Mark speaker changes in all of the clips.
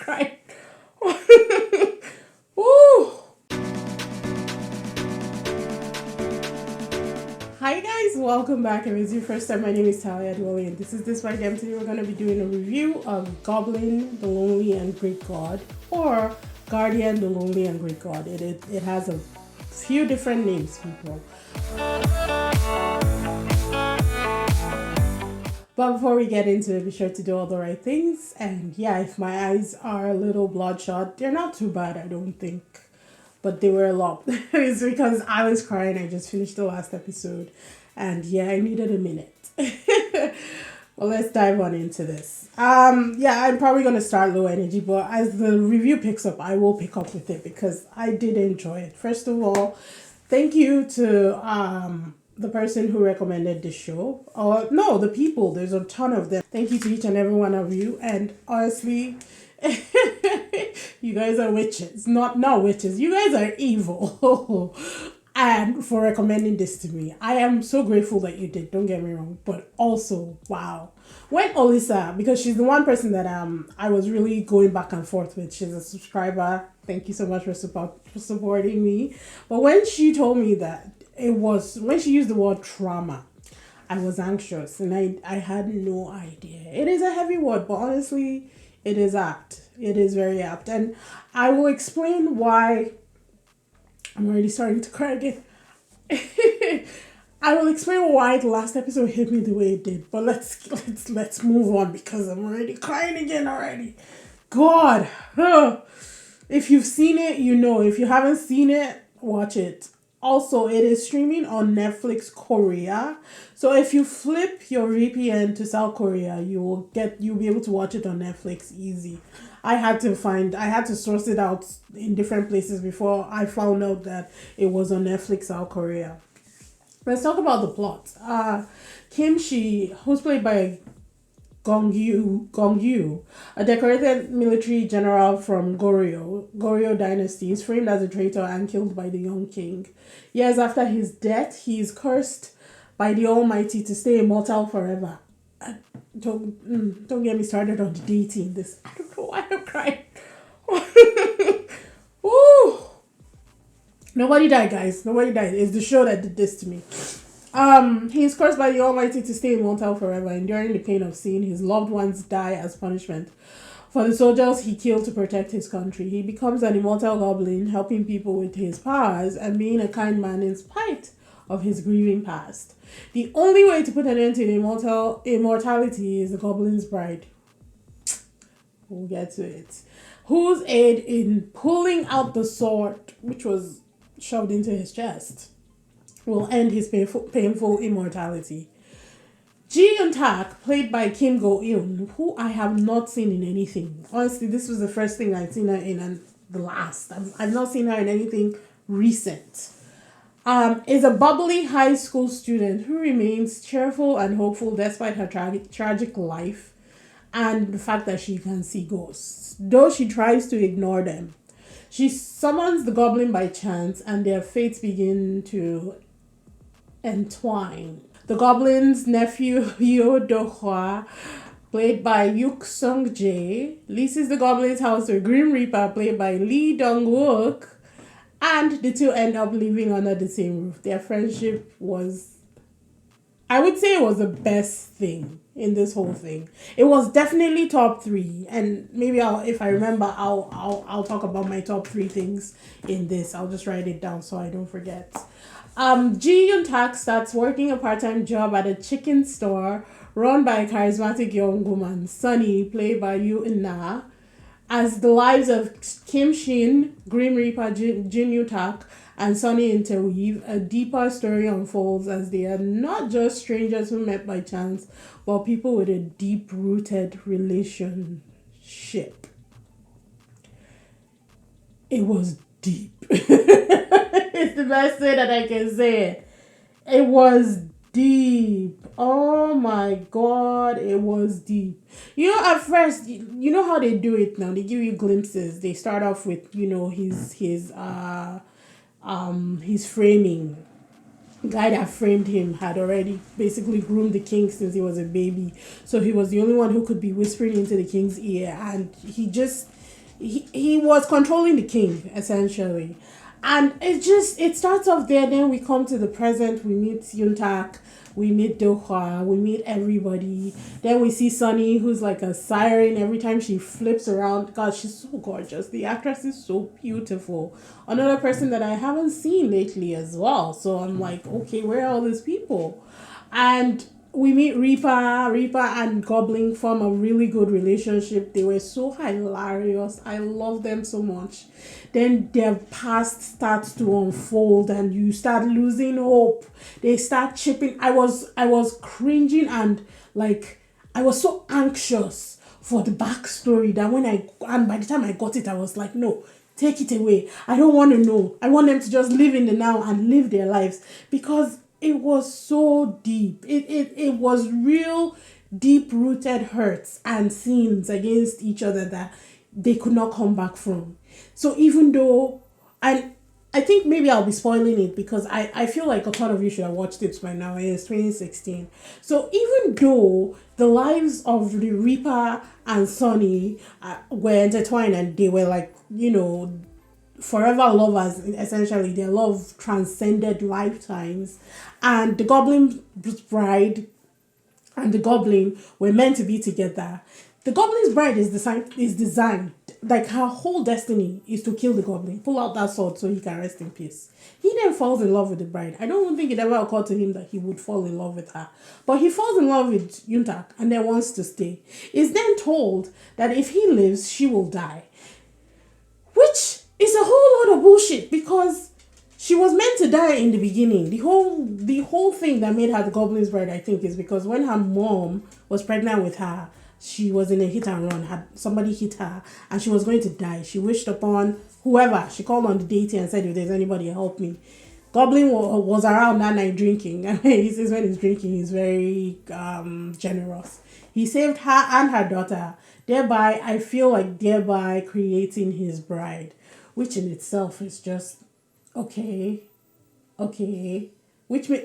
Speaker 1: crying. Woo! Hi guys, welcome back. If it's your first time, my name is Talia Dwelly and this is DISBYDEM. Today we're going to be doing a review of Goblin, the Lonely and Great God, or Guardian, the Lonely and Great God. It has a few different names, people. But before we get into it, be sure to do all the right things. And yeah, if my eyes are a little bloodshot, they're not too bad, I don't think. But they were a lot. It's because I was crying. I just finished the last episode. And yeah, I needed a minute. Well, let's dive on into this. Yeah, I'm probably going to start low energy, but as the review picks up, I will pick up with it because I did enjoy it. First of all, thank you to the person who recommended this show. Or no, the people. There's a ton of them. Thank you to each and every one of you. And honestly, you guys are witches. Not witches. You guys are evil. And for recommending this to me. I am so grateful that you did. Don't get me wrong. But also, wow. When Olisa, because she's the one person that I was really going back and forth with. She's a subscriber. Thank you so much for supporting me. But when she told me that when she used the word trauma, I was anxious and I had no idea. It is a heavy word, but honestly, it is apt. It is very apt. And I will explain why. I'm already starting to cry again. I will explain why the last episode hit me the way it did. But let's move on because I'm already crying again already. God. If you've seen it, you know. If you haven't seen it, watch it. Also, it is streaming on Netflix Korea. So if you flip your VPN to South Korea, you'll be able to watch it on Netflix easy. I had to source it out in different places before I found out that it was on Netflix South Korea. Let's talk about the plot. Kim Shin, who's played by Gong Yoo, a decorated military general from Goryeo Dynasty, is framed as a traitor and killed by the young king. Years after his death, he is cursed by the Almighty to stay immortal forever. Don't get me started on the deity in this. I don't know why I'm crying. Woo! Nobody died, guys. Nobody died. It's the show that did this to me. He is cursed by the Almighty to stay immortal forever, enduring the pain of seeing his loved ones die as punishment for the soldiers he killed to protect his country. He becomes an immortal goblin, helping people with his powers and being a kind man in spite of his grieving past. The only way to put an end to immortality is the goblin's bride. We'll get to it. Whose aid in pulling out the sword, which was shoved into his chest, will end his painful immortality. Eun Tak, played by Kim Go Eun, who I have not seen in anything. Honestly, this was the first thing I've seen her in and the last. I've not seen her in anything recent. Is a bubbly high school student who remains cheerful and hopeful despite her tragic life and the fact that she can see ghosts, though she tries to ignore them. She summons the goblin by chance and their fates begin to entwine. The goblin's nephew, Yoo Deok Hwa, played by Yook Sungjae, leases the goblin's house to a Grim Reaper, played by Dong Wook, and the two end up living under the same roof. Their friendship was, I would say, it was the best thing in this whole thing. It was definitely top 3, and maybe if I remember, I'll talk about my top 3 things in this. I'll just write it down so I don't forget. Eun Tak starts working a part-time job at a chicken store run by a charismatic young woman, Sunny, played by Yoo In Na, as the lives of Kim Shin, Grim Reaper Yoo Tak, and Sunny interweave. A deeper story unfolds as they are not just strangers who met by chance, but people with a deep-rooted relationship. It was deep. It's the best way that I can say it. It was deep. Oh my God, it was deep. You know, at first, you know how they do it now. They give you glimpses. They start off with, his framing. guy that framed him had already basically groomed the king since he was a baby. So he was the only one who could be whispering into the king's ear, and he was controlling the king essentially. And it starts off there. Then we come to the present. We meet EunTak, we meet Deok Hwa, we meet everybody. Then we see Sunny, who's like a siren. Every time she flips around, God, she's so gorgeous. The actress is so beautiful. Another person that I haven't seen lately as well. So I'm like, okay, where are all these people? And we meet Reaper. Reaper and Goblin form a really good relationship. They were so hilarious. I love them so much. Then their past starts to unfold and you start losing hope. They start chipping. I was cringing and like I was so anxious for the backstory that and by the time I got it, I was like, no, take it away. I don't want to know. I want them to just live in the now and live their lives, because it was so deep. It was real deep rooted hurts and sins against each other that they could not come back from. So even though, and I think maybe I'll be spoiling it because I feel like a ton of you should have watched it by now. It's 2016. So even though the lives of the Reaper and Sonny were intertwined and they were like, forever lovers, essentially, their love transcended lifetimes, and the Goblin's bride and the Goblin were meant to be together. The Goblin's bride is designed like her whole destiny is to kill the Goblin, pull out that sword so he can rest in peace. He then falls in love with the bride. I don't think it ever occurred to him that he would fall in love with her. But he falls in love with Yoontak and then wants to stay. Is then told that if he lives, she will die. Which is a whole lot of bullshit, because she was meant to die in the beginning. The whole thing that made her the Goblin's bride, I think, is because when her mom was pregnant with her, she was in a hit and run. Had somebody hit her and she was going to die. She wished upon whoever. She called on the deity and said, if there's anybody, help me. Goblin was around that night drinking. I mean, he says when he's drinking, he's very generous. He saved her and her daughter, thereby creating his bride, which in itself is just okay.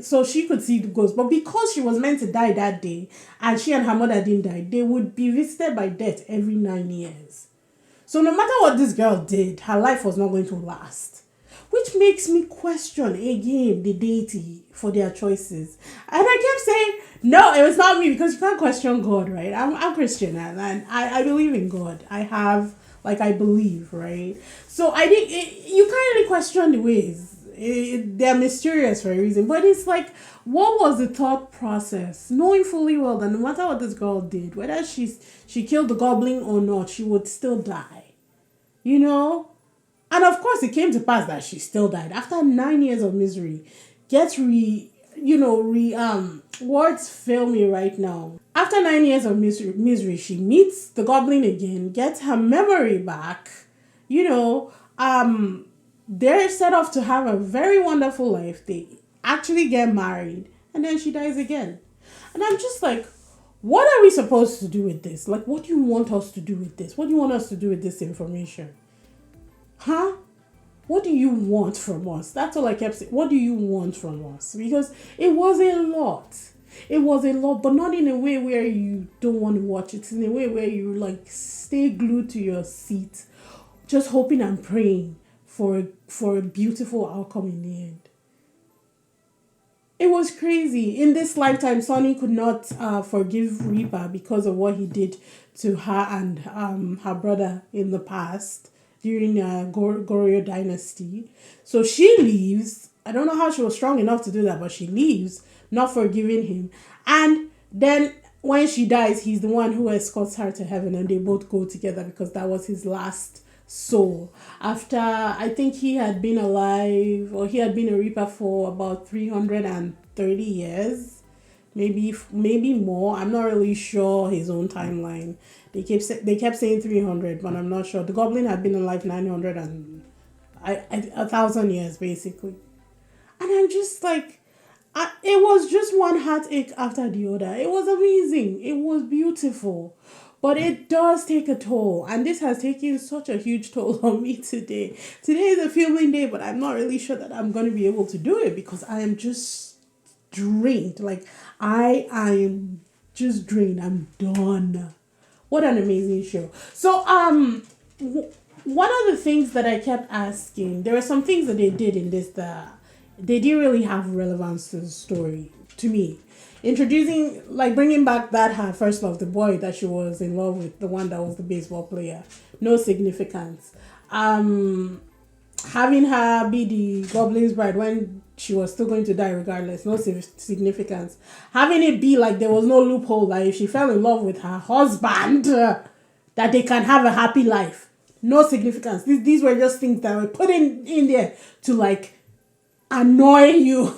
Speaker 1: So she could see the ghost, but because she was meant to die that day and she and her mother didn't die, they would be visited by death every 9 years. So no matter what this girl did, her life was not going to last, which makes me question again the deity for their choices. And I kept saying, no, it was not me, because you can't question God, right? I'm Christian, and I believe in God. I believe, right? So I think you can't really question the ways. They're mysterious for a reason. But it's like, what was the thought process? Knowing fully well that no matter what this girl did, whether she killed the Goblin or not, she would still die. You know? And of course, it came to pass that she still died after 9 years of misery. Words fail me right now. After 9 years of misery, she meets the Goblin again, gets her memory back. They're set off to have a very wonderful life. They actually get married, and then she dies again. And I'm just like, what are we supposed to do with this? Like, what do you want us to do with this? What do you want us to do with this information? Huh? What do you want from us? That's all I kept saying. What do you want from us? Because it was a lot. It was a lot, but not in a way where you don't want to watch it. It's in a way where you like stay glued to your seat, just hoping and praying for a beautiful outcome in the end. It was crazy. In this lifetime, Sonny could not forgive Reaper because of what he did to her and her brother in the past during Goryeo Dynasty. So she leaves. I don't know how she was strong enough to do that, but she leaves, not forgiving him. And then when she dies, he's the one who escorts her to heaven, and they both go together because that was his last soul. After, I think he had been alive, or he had been a Reaper for about 330 years. Maybe more. I'm not really sure his own timeline. They kept saying 300, but I'm not sure. The Goblin had been alive 900 and 1,000 years basically. And I'm just like, it was just one heartache after the other. It was amazing. It was beautiful. But it does take a toll, and this has taken such a huge toll on me today. Today is a filming day, but I'm not really sure that I'm going to be able to do it because I am just drained. Like, I am just drained. I'm done. What an amazing show. So, one of the things that I kept asking, there were some things that they did in this that they didn't really have relevance to the story to me. Introducing, like bringing back that her first love, the boy that she was in love with, the one that was the baseball player, no significance. Having her be the Goblin's bride when she was still going to die regardless, no significance. Having it be like there was no loophole, like if she fell in love with her husband, that they can have a happy life, no significance. These were just things that were put in there to like annoy you.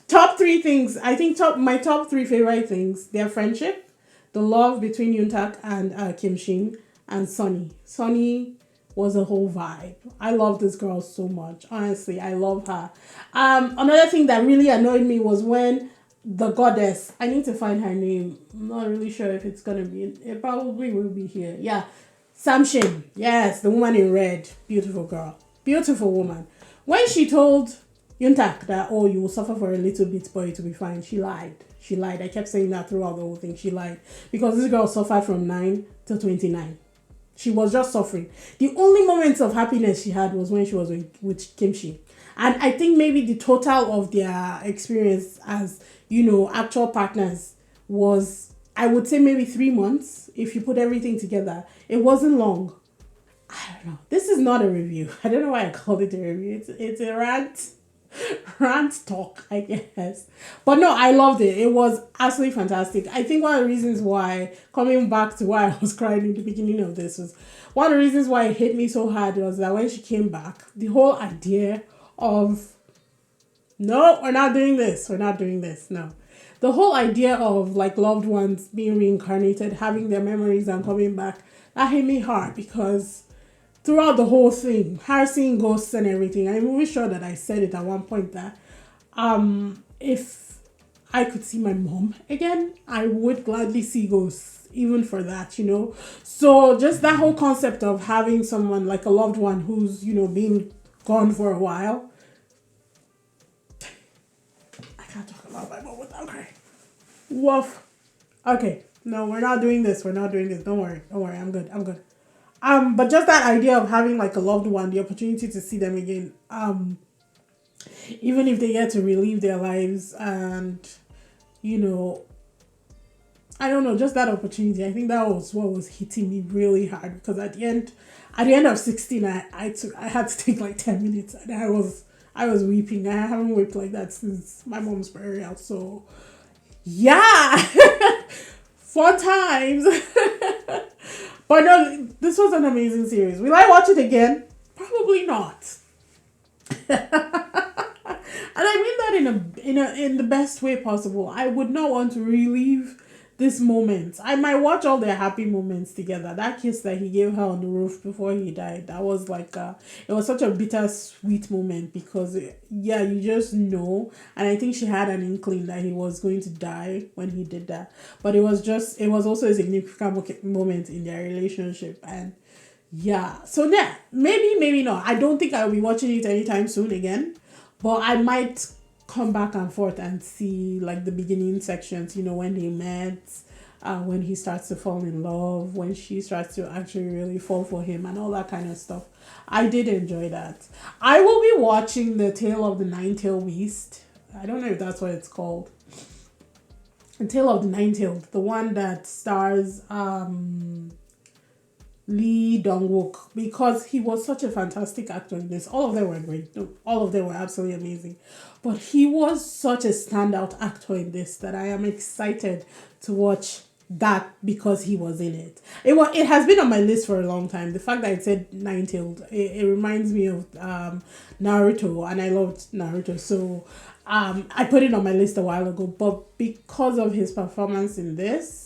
Speaker 1: Top three things. I think my top three favorite things. Their friendship, the love between EunTak and Kim Shin, and Sunny. Sunny was a whole vibe. I love this girl so much. Honestly, I love her. Another thing that really annoyed me was when the goddess, I need to find her name. I'm not really sure if it's gonna be. It probably will be here. Yeah, Samshin. Yes, the woman in red. Beautiful girl. Beautiful woman. When she told EunTak that, oh, you will suffer for a little bit, but it will be fine. She lied. She lied. I kept saying that throughout the whole thing. She lied. Because this girl suffered from 9 to 29. She was just suffering. The only moments of happiness she had was when she was with Kim Shin. And I think maybe the total of their experience as, actual partners was, I would say maybe 3 months. If you put everything together, it wasn't long. I don't know. This is not a review. I don't know why I called it a review. It's a rant talk, I guess. But no, I loved it. It was absolutely fantastic. I think one of the reasons why, coming back to why I was crying in the beginning of this, was one of the reasons why it hit me so hard was that when she came back, the whole idea of, no, we're not doing this. We're not doing this. No. The whole idea of like loved ones being reincarnated, having their memories and coming back, that hit me hard because throughout the whole thing, her seeing ghosts and everything, I'm really sure that I said it at one point that if I could see my mom again, I would gladly see ghosts, even for that, So just that whole concept of having someone like a loved one who's, been gone for a while. I can't talk about my mom without crying. Woof. Okay, no, we're not doing this. Don't worry. I'm good. But just that idea of having like a loved one, the opportunity to see them again, even if they get to relive their lives and, I don't know, just that opportunity. I think that was what was hitting me really hard because at the end of 16, I had to take like 10 minutes and I was weeping. I haven't wept like that since my mom's burial. So yeah, fun times. But no, this was an amazing series. Will I watch it again? Probably not. And I mean that in the best way possible. I would not want to relive this moment. I might watch all their happy moments together. That kiss that he gave her on the roof before he died, that was like it was such a bittersweet moment because you just know, and I think she had an inkling that he was going to die when he did that. But it was also a significant moment in their relationship, and so yeah, maybe not. I don't think I'll be watching it anytime soon again, but I might come back and forth and see like the beginning sections, when they met, when he starts to fall in love, when she starts to actually really fall for him and all that kind of stuff. I did enjoy that. I will be watching The Tale of the Nine-Tailed Beast. I don't know if that's what it's called. The Tale of the Nine-Tailed, the one that stars Lee Dong Wook, because he was such a fantastic actor in this. All of them were great. No, all of them were absolutely amazing. But he was such a standout actor in this that I am excited to watch that because he was in it. It has been on my list for a long time. The fact that it said Nine-Tailed, it reminds me of Naruto, and I loved Naruto. So I put it on my list a while ago. But because of his performance in this,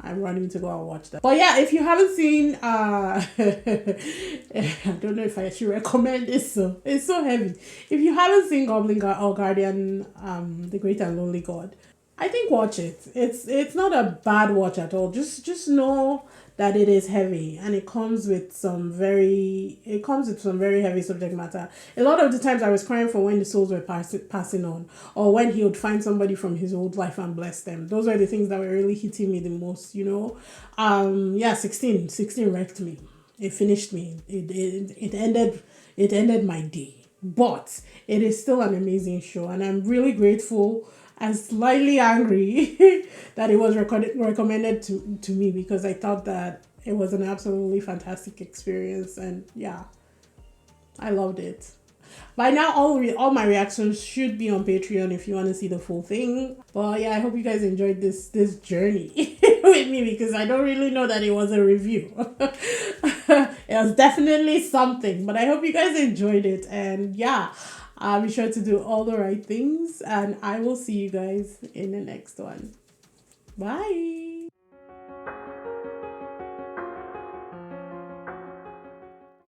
Speaker 1: I'm running to go and watch that. But yeah, if you haven't seen, I don't know if I should recommend this. So it's so heavy. If you haven't seen Goblin or Guardian, the Great and Lonely God, I think watch it. It's not a bad watch at all. Just know that it is heavy and it comes with some very heavy subject matter. A lot of the times I was crying for when the souls were passing on, or when he would find somebody from his old life and bless them. Those were the things that were really hitting me the most, you know. Yeah, 16 wrecked me. It finished me. It ended my day. But it is still an amazing show, and I'm really grateful and slightly angry that it was recommended to me, because I thought that it was an absolutely fantastic experience, and yeah, I loved it. By now, all my reactions should be on Patreon if you want to see the full thing. But yeah, I hope you guys enjoyed this journey with me, because I don't really know that it was a review. It was definitely something, but I hope you guys enjoyed it. And yeah, be sure to do all the right things, and I will see you guys in the next one. Bye.